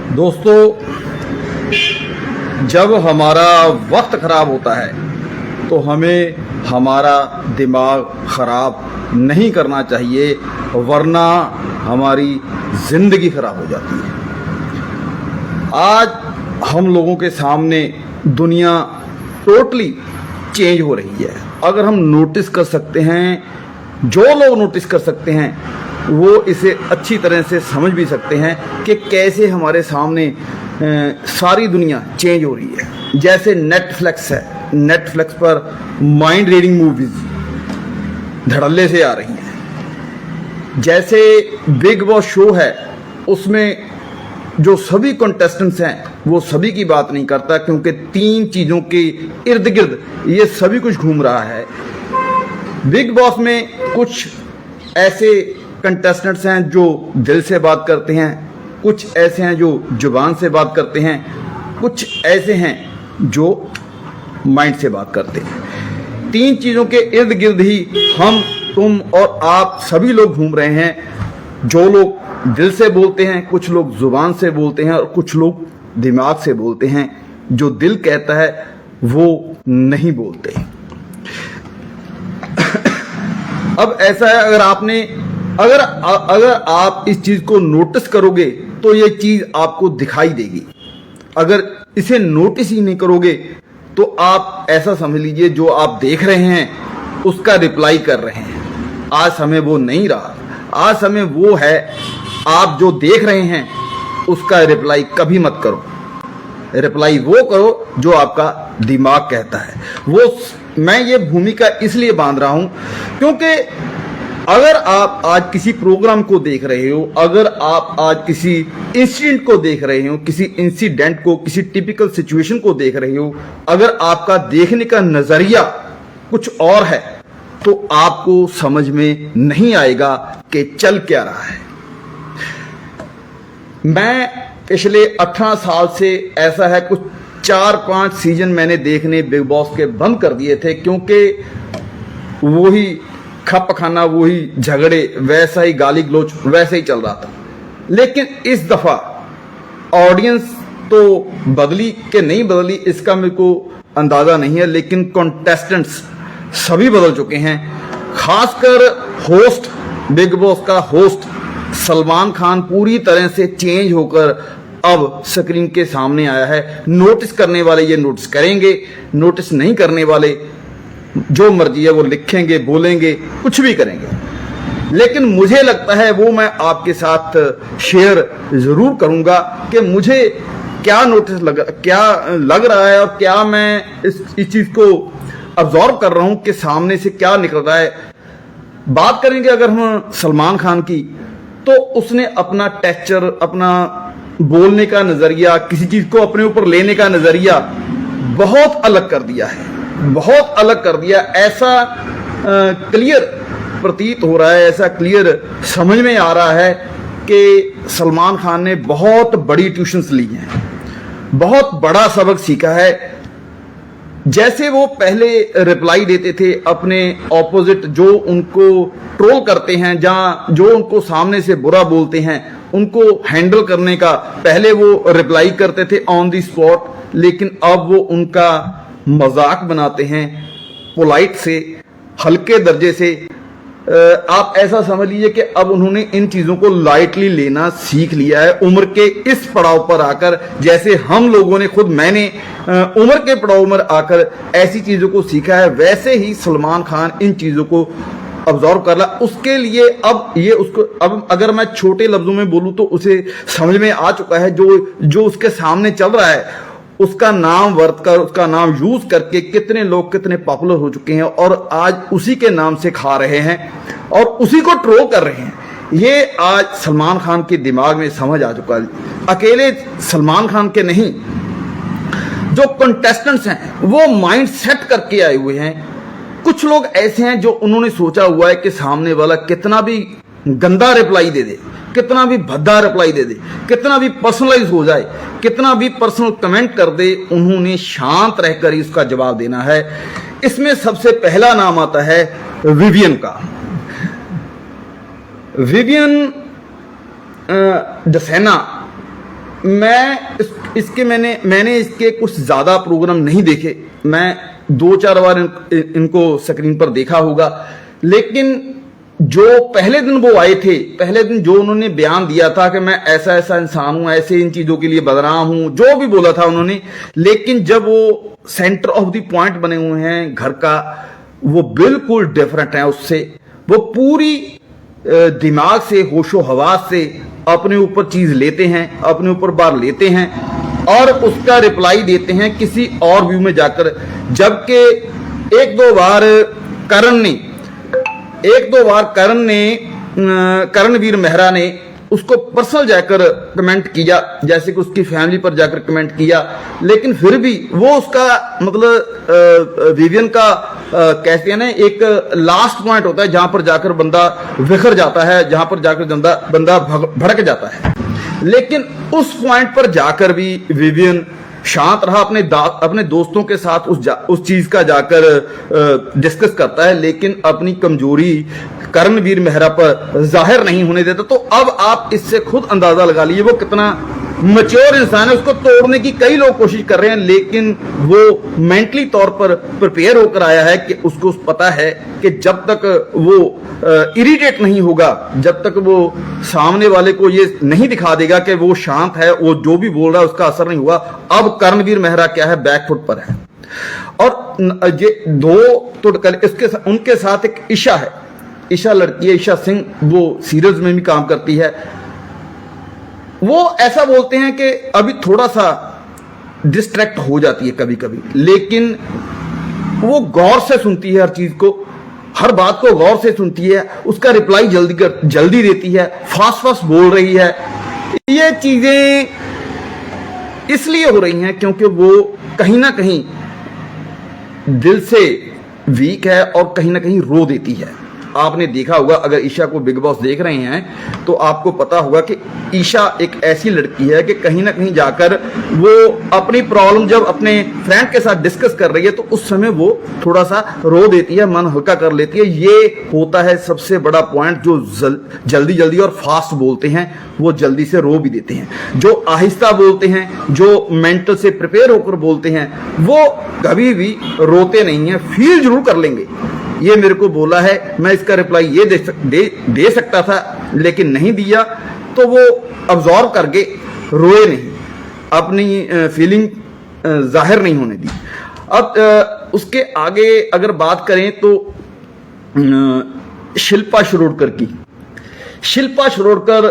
दोस्तों, जब हमारा वक्त खराब होता है तो हमें हमारा दिमाग खराब नहीं करना चाहिए, वरना हमारी जिंदगी खराब हो जाती है। आज हम लोगों के सामने दुनिया टोटली चेंज हो रही है। अगर हम नोटिस कर सकते हैं, जो लोग नोटिस कर सकते हैं वो इसे अच्छी तरह से समझ भी सकते हैं कि कैसे हमारे सामने सारी दुनिया चेंज हो रही है। जैसे नेटफ्लिक्स है, नेटफ्लिक्स पर माइंड रीडिंग मूवीज धड़ल्ले से आ रही हैं। जैसे बिग बॉस शो है, उसमें जो सभी कंटेस्टेंट्स हैं वो सभी की बात नहीं करता, क्योंकि 3 चीज़ों के इर्द गिर्द ये सभी कुछ घूम रहा है। बिग बॉस में कुछ ऐसे कंटेस्टेंट्स हैं जो दिल से बात करते हैं, कुछ ऐसे हैं जो जुबान से बात करते हैं, कुछ ऐसे हैं जो माइंड से बात करते हैं। 3 चीज़ों के इर्द गिर्द ही हम, तुम और आप सभी लोग घूम रहे हैं। जो लोग दिल से बोलते हैं, कुछ लोग जुबान से बोलते हैं और कुछ लोग दिमाग से बोलते हैं। जो दिल कहता है वो नहीं बोलते। अब ऐसा है, अगर आप इस चीज को नोटिस करोगे तो ये चीज आपको दिखाई देगी। अगर इसे नोटिस ही नहीं करोगे तो आप ऐसा समझ लीजिए जो आप देख रहे हैं उसका रिप्लाई कर रहे हैं। आज समय वो नहीं रहा। आज समय वो है, आप जो देख रहे हैं उसका रिप्लाई कभी मत करो। रिप्लाई वो करो जो आपका दिमाग कहता है। मैं ये भूमिका इसलिए बांध रहा हूं क्योंकि अगर आप आज किसी प्रोग्राम को देख रहे हो, अगर आप आज किसी इंसिडेंट को देख रहे हो, किसी इंसिडेंट को, किसी टिपिकल सिचुएशन को देख रहे हो, अगर आपका देखने का नजरिया कुछ और है तो आपको समझ में नहीं आएगा कि चल क्या रहा है। मैं पिछले 18 साल से ऐसा है, कुछ 4-5 सीजन मैंने देखने बिग बॉस के बंद कर दिए थे, क्योंकि वही खप खाना, वही झगड़े, वैसा ही गाली गलोच वैसे ही चल रहा था। लेकिन इस दफा ऑडियंस तो बदली कि नहीं बदली इसका मेरे को अंदाजा नहीं है, लेकिन कॉन्टेस्टेंट्स सभी बदल चुके हैं। खासकर होस्ट, बिग बॉस का होस्ट सलमान खान पूरी तरह से चेंज होकर अब स्क्रीन के सामने आया है। नोटिस करने वाले ये नोटिस करेंगे, नोटिस नहीं करने वाले जो मर्जी है वो लिखेंगे, बोलेंगे, कुछ भी करेंगे। लेकिन मुझे लगता है, वो मैं आपके साथ शेयर जरूर करूंगा कि मुझे क्या लग रहा है और क्या मैं इस चीज को अब्जॉर्व कर रहा हूं कि सामने से क्या निकल रहा है। बात करेंगे अगर हम सलमान खान की, तो उसने अपना टेक्सचर, अपना बोलने का नजरिया, किसी चीज को अपने ऊपर लेने का नजरिया बहुत अलग कर दिया है, बहुत अलग कर दिया। ऐसा क्लियर प्रतीत हो रहा है, ऐसा क्लियर समझ में आ रहा है कि सलमान खान ने बहुत बड़ी ट्यूशन्स ली हैं, बहुत बड़ा सबक सीखा है। जैसे वो पहले रिप्लाई देते थे अपने ऑपोजिट, जो उनको ट्रोल करते हैं, जहां जो उनको सामने से बुरा बोलते हैं, उनको हैंडल करने का पहले वो रिप्लाई करते थे ऑन द स्पॉट, लेकिन अब वो उनका मजाक बनाते हैं पोलाइट से, हल्के दर्जे से। आप ऐसा समझ लीजिए कि अब उन्होंने इन चीजों को लाइटली लेना सीख लिया है उम्र के इस पड़ाव पर आकर। जैसे हम लोगों ने, खुद मैंने उम्र के पड़ाव में आकर ऐसी चीजों को सीखा है, वैसे ही सलमान खान इन चीजों को ऑब्जर्व कर रहा। उसके लिए अब ये उसको, अब अगर मैं छोटे लफ्जों में बोलूं तो उसे समझ में आ चुका है जो उसके सामने चल रहा है, उसका नाम वर्त कर, उसका नाम यूज करके कितने लोग कितने पॉपुलर हो चुके हैं और आज उसी के नाम से खा रहे हैं और उसी को ट्रोल कर रहे हैं। ये आज सलमान खान के दिमाग में समझ आ चुका है। अकेले सलमान खान के नहीं, जो कंटेस्टेंट्स हैं वो माइंड सेट करके आए हुए हैं। कुछ लोग ऐसे हैं जो उन्होंने सोचा हुआ है कि सामने वाला कितना भी गंदा रिप्लाई दे दे, कितना भी भद्दा रिप्लाई दे दे, कितना भी पर्सनलाइज हो जाए, कितना भी पर्सनल कमेंट कर दे, उन्होंने शांत रहकर ही उसका जवाब देना है। इसमें सबसे पहला नाम आता है विवियन का। विवियन डसेना, इसके मैंने इसके कुछ ज्यादा प्रोग्राम नहीं देखे। मैं 2-4 बार इनको स्क्रीन पर देखा होगा, लेकिन जो पहले दिन वो आए थे, पहले दिन जो उन्होंने बयान दिया था कि मैं ऐसा ऐसा इंसान हूं, ऐसे इन चीजों के लिए बदनाम हूं, जो भी बोला था उन्होंने, लेकिन जब वो सेंटर ऑफ द पॉइंट बने हुए हैं घर का, वो बिल्कुल डिफरेंट है उससे। वो पूरी दिमाग से, होशो हवास से अपने ऊपर चीज लेते हैं, अपने ऊपर बार लेते हैं और उसका रिप्लाई देते हैं किसी और व्यू में जाकर। जबकि एक दो बार करणवीर मेहरा ने उसको पर्सनल जाकर कमेंट किया, जैसे कि उसकी फैमिली पर जाकर कमेंट किया, लेकिन फिर भी वो उसका मतलब विवियन का कहते हैं ना, एक लास्ट पॉइंट होता है जहां पर जाकर बंदा बिखर जाता है, जहां पर जाकर बंदा भड़क जाता है। लेकिन उस पॉइंट पर जाकर भी विवियन शांत रहा, अपने दोस्तों के साथ उस चीज का जाकर डिस्कस करता है, लेकिन अपनी कमजोरी करणवीर मेहरा पर जाहिर नहीं होने देता। तो अब आप इससे खुद अंदाजा लगा लीजिए वो कितना मैच्योर इंसान है। उसको तोड़ने की कई लोग कोशिश कर रहे हैं, लेकिन वो मेंटली तौर पर प्रिपेयर होकर आया है कि उसको पता है कि जब तक वो इरिटेट नहीं होगा, जब तक वो सामने वाले को ये नहीं दिखा देगा कि वो शांत है, वो जो भी बोल रहा है उसका असर नहीं हुआ। अब करणवीर मेहरा क्या है, बैकफुट पर है। और ये दो तो उनके साथ एक ईशा है, ईशा लड़की है, ईशा सिंह, वो सीरियल्स में भी काम करती है। वो ऐसा बोलते हैं कि अभी थोड़ा सा डिस्ट्रैक्ट हो जाती है कभी कभी, लेकिन वो गौर से सुनती है हर चीज को, हर बात को गौर से सुनती है, उसका रिप्लाई जल्दी देती है, फास्ट बोल रही है। ये चीजें इसलिए हो रही हैं क्योंकि वो कहीं ना कहीं दिल से वीक है और कहीं ना कहीं रो देती है। आपने देखा होगा, अगर ईशा को बिग बॉस देख रहे हैं तो आपको पता होगा कि ईशा एक ऐसी लड़की है कि कहीं ना कहीं जाकर वो अपनी प्रॉब्लम जब अपने फ्रेंड के साथ डिस्कस कर रही है तो उस समय वो थोड़ा सा रो देती है, मन हल्का कर लेती है। ये होता है सबसे बड़ा पॉइंट। जो जल्दी और फास्ट बोलते हैं वो जल्दी से रो भी देते हैं, जो आहिस्ता बोलते हैं, जो मेंटल से प्रिपेयर होकर बोलते हैं, वो कभी भी रोते नहीं हैं, फील जरूर कर लेंगे। ये मेरे को बोला है, मैं इसका रिप्लाई ये दे सकता था लेकिन नहीं दिया, तो वो अब्जॉर्व करके रोए नहीं, अपनी फीलिंग जाहिर नहीं होने दी। अब उसके आगे अगर बात करें तो शिल्पा शिरोडकर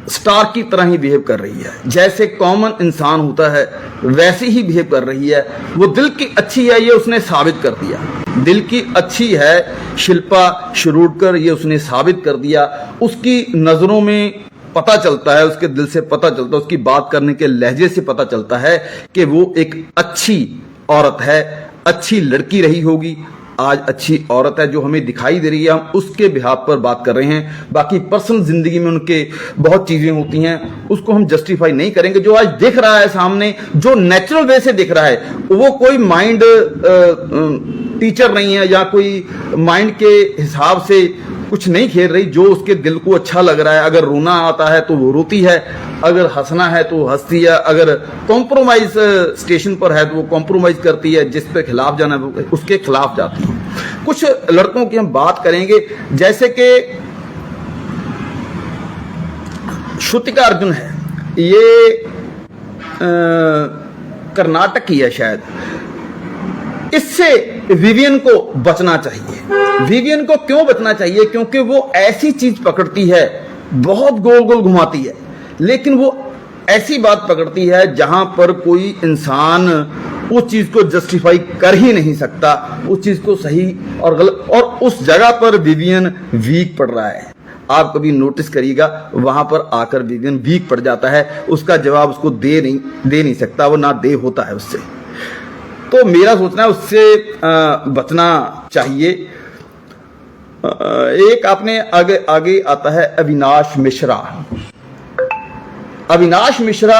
स्टार की तरह ही बिहेव कर रही है, जैसे कॉमन इंसान होता है वैसे ही बिहेव कर रही है। वो दिल की अच्छी है, ये उसने साबित कर दिया। दिल की अच्छी है शिल्पा शिरोडकर, ये उसने साबित कर दिया। उसकी नजरों में पता चलता है, उसके दिल से पता चलता है, उसकी बात करने के लहजे से पता चलता है कि वो एक अच्छी औरत है, अच्छी लड़की रही होगी, आज अच्छी औरत है जो हमें दिखाई दे रही है। हम उसके बिहाफ पर बात कर रहे हैं, बाकी पर्सनल जिंदगी में उनके बहुत चीजें होती हैं, उसको हम जस्टिफाई नहीं करेंगे। जो आज दिख रहा है सामने, जो नेचुरल वे से दिख रहा है, वो कोई माइंड टीचर नहीं है या कोई माइंड के हिसाब से कुछ नहीं खेल रही। जो उसके दिल को अच्छा लग रहा है, अगर रोना आता है तो वो रोती है, अगर हंसना है तो हंसती है, अगर कॉम्प्रोमाइज स्टेशन पर है तो वो कॉम्प्रोमाइज करती है, जिस पे खिलाफ जाना है उसके खिलाफ जाती है। कुछ लड़कों की हम बात करेंगे, जैसे कि श्रुतिका अर्जुन है, ये कर्नाटक की है शायद। इससे विवियन को बचना चाहिए। विवियन को क्यों बचना चाहिए? क्योंकि वो ऐसी चीज पकड़ती है, बहुत गोल गोल घुमाती है, लेकिन वो ऐसी बात पकड़ती है जहां पर कोई इंसान उस चीज को जस्टिफाई कर ही नहीं सकता, उस चीज को सही और गलत, और उस जगह पर विवियन वीक पड़ रहा है। आप कभी नोटिस करिएगा, वहां पर आकर विवियन वीक पड़ जाता है, उसका जवाब उसको दे नहीं सकता, वो ना दे होता है उससे। तो मेरा सोचना है उससे बचना चाहिए। एक आपने आगे आता है अविनाश मिश्रा। अविनाश मिश्रा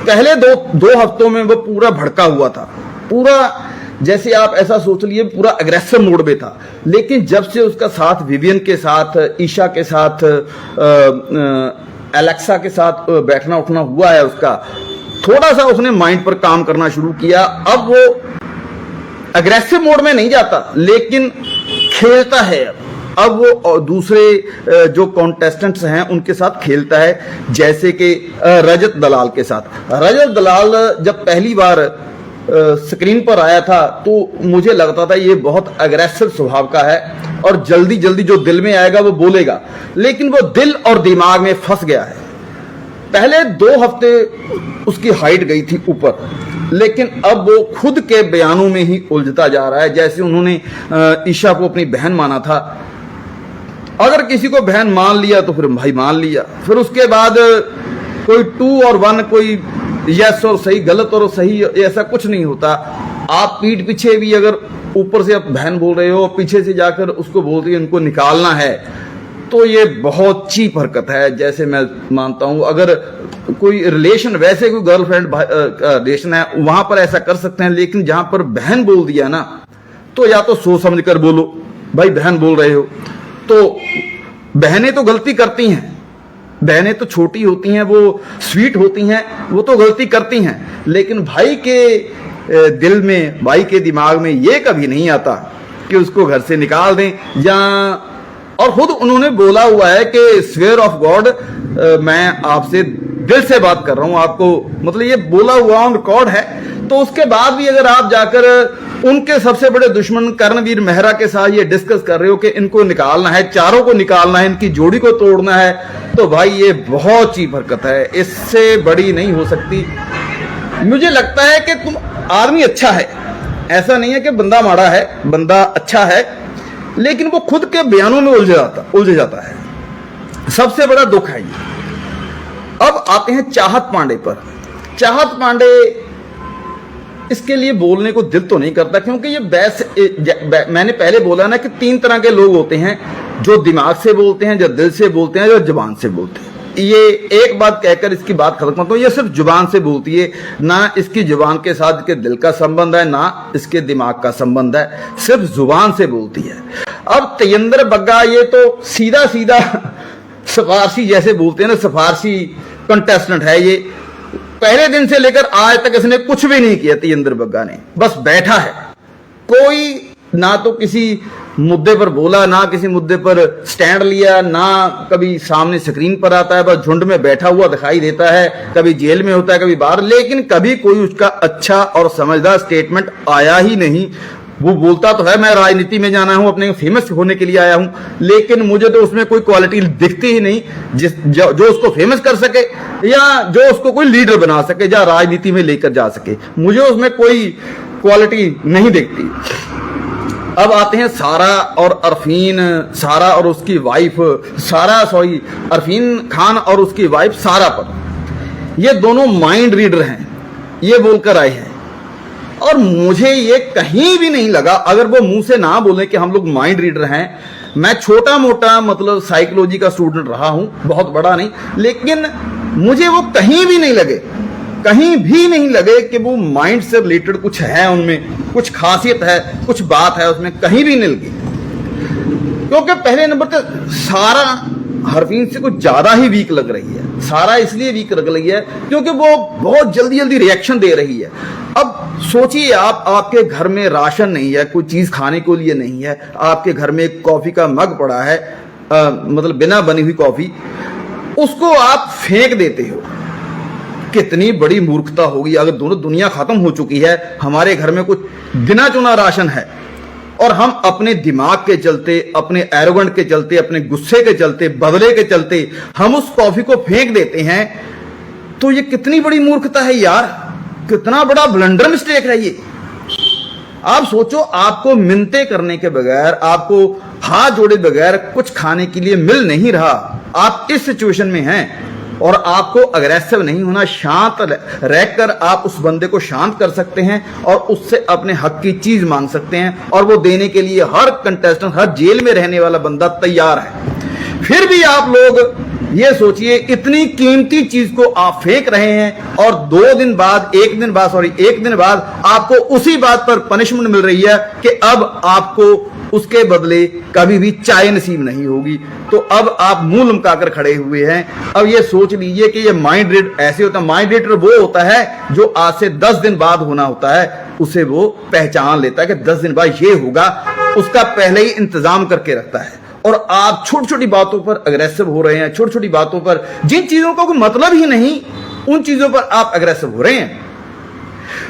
पहले दो हफ्तों में वो पूरा भड़का हुआ था, पूरा जैसे आप ऐसा सोच लिए पूरा अग्रेसिव मोड में था। लेकिन जब से उसका साथ विवियन के साथ, ईशा के साथ एलेक्सा के साथ बैठना उठना हुआ है उसका, थोड़ा सा उसने माइंड पर काम करना शुरू किया। अब वो अग्रेसिव मोड में नहीं जाता, लेकिन खेलता है। अब वो दूसरे जो कॉन्टेस्टेंट्स हैं उनके साथ खेलता है, जैसे कि रजत दलाल के साथ। रजत दलाल जब पहली बार स्क्रीन पर आया था तो मुझे लगता था ये बहुत अग्रेसिव स्वभाव का है और जल्दी जल्दी जो दिल में आएगा वो बोलेगा, लेकिन वो दिल और दिमाग में फंस गया है। पहले 2 हफ्ते उसकी हाइट गई थी ऊपर, लेकिन अब वो खुद के बयानों में ही उलझता जा रहा है। जैसे उन्होंने ईशा को अपनी बहन माना था, अगर किसी को बहन मान लिया तो फिर भाई मान लिया, फिर उसके बाद कोई 2 और 1, कोई यस और सही, गलत और सही, ऐसा कुछ नहीं होता। आप पीठ पीछे भी अगर ऊपर से आप बहन बोल रहे हो, पीछे से जाकर उसको बोल रही हो इनको निकालना है, तो ये बहुत चीप हरकत है। जैसे मैं मानता हूं अगर कोई रिलेशन, वैसे कोई गर्लफ्रेंड रिलेशन है, वहां पर ऐसा कर सकते हैं, लेकिन जहां पर बहन बोल दिया ना, तो या तो सोच समझ कर बोलो, भाई बहन बोल रहे हो तो। बहनें तो गलती करती हैं, बहनें तो छोटी होती हैं, वो स्वीट होती हैं, वो तो गलती करती हैं, लेकिन भाई के दिल में, भाई के दिमाग में ये कभी नहीं आता कि उसको घर से निकाल दें। या और खुद उन्होंने बोला हुआ है कि स्वेयर ऑफ गॉड, मैं आपसे दिल से बात कर रहा हूं, आपको मतलब ये बोला हुआ ऑन रिकॉर्ड है। तो उसके बाद भी अगर आप जाकर उनके सबसे बड़े दुश्मन कर्णवीर मेहरा के साथ ये डिस्कस कर रहे हो कि इनको निकालना है, चारों को निकालना है, इनकी जोड़ी को तोड़ना है, तो भाई ये बहुत चीप हरकत है, इससे बड़ी नहीं हो सकती। मुझे लगता है कि तुम आदमी अच्छा है, ऐसा नहीं है कि बंदा माड़ा है, बंदा अच्छा है, लेकिन वो खुद के बयानों में उलझ जाता है। सबसे बड़ा दुख है ये। अब आते हैं चाहत पांडे पर। चाहत पांडे, इसके लिए बोलने को दिल तो नहीं करता, क्योंकि ये मैंने पहले बोला ना कि 3 तरह के लोग होते हैं, जो दिमाग से बोलते हैं, जो दिल से बोलते हैं, जो जुबान से बोलते हैं। ये एक बात कहकर इसकी बात खत्म करता हूं, ये सिर्फ जुबान से बोलती है, ना इसकी जुबान के साथ इसके दिल का संबंध है, ना इसके दिमाग का संबंध है, सिर्फ जुबान से बोलती है। अब तेजेंद्र बग्गा, ये तो सीधा सीधा सिफारशी जैसे बोलते हैं ना, सिफारशी कंटेस्टेंट है ये। पहले दिन से लेकर आज तक इसने कुछ भी नहीं किया तेजेंद्र बग्गा ने, बस बैठा है। कोई ना तो किसी मुद्दे पर बोला, ना किसी मुद्दे पर स्टैंड लिया, ना कभी सामने स्क्रीन पर आता है, बस झुंड में बैठा हुआ दिखाई देता है, कभी जेल में होता है, कभी बाहर, लेकिन कभी कोई उसका अच्छा और समझदार स्टेटमेंट आया ही नहीं। वो बोलता तो है मैं राजनीति में जाना हूं, अपने फेमस होने के लिए आया हूं, लेकिन मुझे तो उसमें कोई क्वालिटी दिखती ही नहीं जो उसको फेमस कर सके, या जो उसको कोई लीडर बना सके, या राजनीति में लेकर जा सके। मुझे उसमें कोई क्वालिटी नहीं दिखती। अब आते हैं सारा और अरफीन, सारा और उसकी वाइफ, अरफीन खान और उसकी वाइफ सारा पर। ये दोनों माइंड रीडर हैं, ये बोलकर आए हैं, और मुझे ये कहीं भी नहीं लगा, अगर वो मुंह से ना बोले कि हम लोग माइंड रीडर हैं। मैं छोटा मोटा मतलब साइकोलॉजी का स्टूडेंट रहा हूं, बहुत बड़ा नहीं, लेकिन मुझे वो कहीं भी नहीं लगे कि वो माइंड से रिलेटेड कुछ है, उनमें कुछ खासियत है, कुछ बात है उसमें, कहीं भी नहीं लगी। क्योंकि पहले नंबर पे सारा हरफीन से कुछ ज्यादा ही वीक लग रही है। सारा इसलिए वीक लग रही है क्योंकि वो बहुत जल्दी जल्दी रिएक्शन दे रही है। अब सोचिए, आपके घर में राशन नहीं है, कोई चीज खाने के लिए नहीं है, आपके घर में एक कॉफी का मग पड़ा है, मतलब बिना बनी हुई कॉफी, उसको आप फेंक देते हो। कितनी बड़ी मूर्खता होगी। अगर दोनों दुनिया खत्म हो चुकी है, हमारे घर में कुछ गिना चुना राशन है, और हम अपने दिमाग के चलते, अपने एरोगेंट के चलते, अपने गुस्से के चलते, बदले के चलते हम उस कॉफी को फेंक देते हैं, तो ये कितनी बड़ी मूर्खता है यार, कितना बड़ा ब्लंडर मिस्टेक है ये। आप सोचो, आपको मिन्नतें करने के बगैर, आपको हाथ जोड़े बगैर कुछ खाने के लिए मिल नहीं रहा, आप इस सिचुएशन में हैं, और आपको अग्रेसिव नहीं होना, शांत रहकर आप उस बंदे को शांत कर सकते हैं और उससे अपने हक की चीज मांग सकते हैं, और वो देने के लिए हर कंटेस्टेंट, हर जेल में रहने वाला बंदा तैयार है। फिर भी आप लोग ये सोचिए, इतनी कीमती चीज को आप फेंक रहे हैं, और एक दिन बाद आपको उसी बात पर पनिशमेंट मिल रही है कि अब आपको उसके बदले कभी भी चाय नसीब नहीं होगी। तो अब आप मुंह लमकाकर खड़े हुए हैं। अब ये सोच लीजिए कि ये माइंड रीड ऐसे होता है, माइंड रीडर वो होता है जो आज से 10 दिन बाद होना होता है, उसे वो पहचान लेता है कि 10 दिन बाद ये होगा, उसका पहले ही इंतजाम करके रखता है। और आप छोटी छोटी बातों पर अग्रेसिव हो रहे हैं, छोटी छोटी बातों पर, जिन चीजों का कोई मतलब ही नहीं, उन चीजों पर आप अग्रेसिव हो रहे हैं।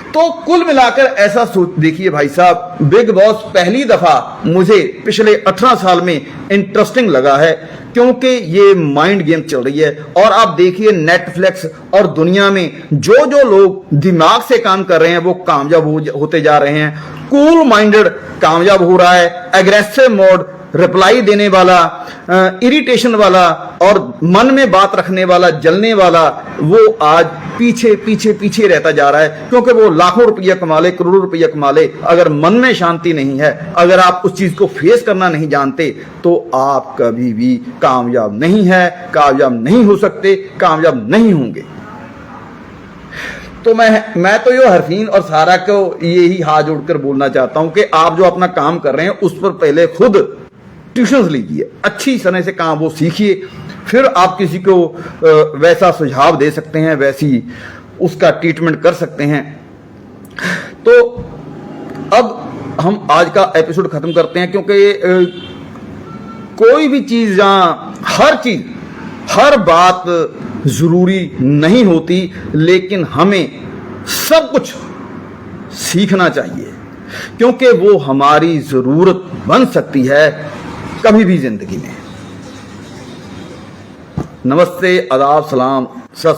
तो कुल मिलाकर ऐसा सोच देखिए भाई साहब, बिग बॉस पहली दफा मुझे पिछले 18 साल में इंटरेस्टिंग लगा है, क्योंकि ये माइंड गेम चल रही है। और आप देखिए नेटफ्लिक्स और दुनिया में जो जो लोग दिमाग से काम कर रहे हैं वो कामयाब होते जा रहे हैं। कूल माइंडेड कामयाब हो रहा है, एग्रेसिव मोड, रिप्लाई देने वाला, इरिटेशन वाला और मन में बात रखने वाला, जलने वाला, वो आज पीछे पीछे पीछे रहता जा रहा है। क्योंकि वो लाखों रुपया कमा ले, करोड़ों रुपया कमा ले, अगर मन में शांति नहीं है, अगर आप उस चीज को फेस करना नहीं जानते, तो आप कभी भी कामयाब नहीं है, कामयाब नहीं हो सकते, कामयाब नहीं होंगे। तो मैं तो यो हरफीन और सारा को यही हाथ जोड़कर बोलना चाहता हूं कि आप जो अपना काम कर रहे हैं उस पर पहले खुद ट्यूशंस लीजिए, अच्छी तरह से काम वो सीखिए, फिर आप किसी को वैसा सुझाव दे सकते हैं, वैसी उसका ट्रीटमेंट कर सकते हैं। तो अब हम आज का एपिसोड खत्म करते हैं, क्योंकि कोई भी चीज जहां हर बात जरूरी नहीं होती, लेकिन हमें सब कुछ सीखना चाहिए, क्योंकि वो हमारी जरूरत बन सकती है कभी भी जिंदगी में। नमस्ते, आदाब, सलाम।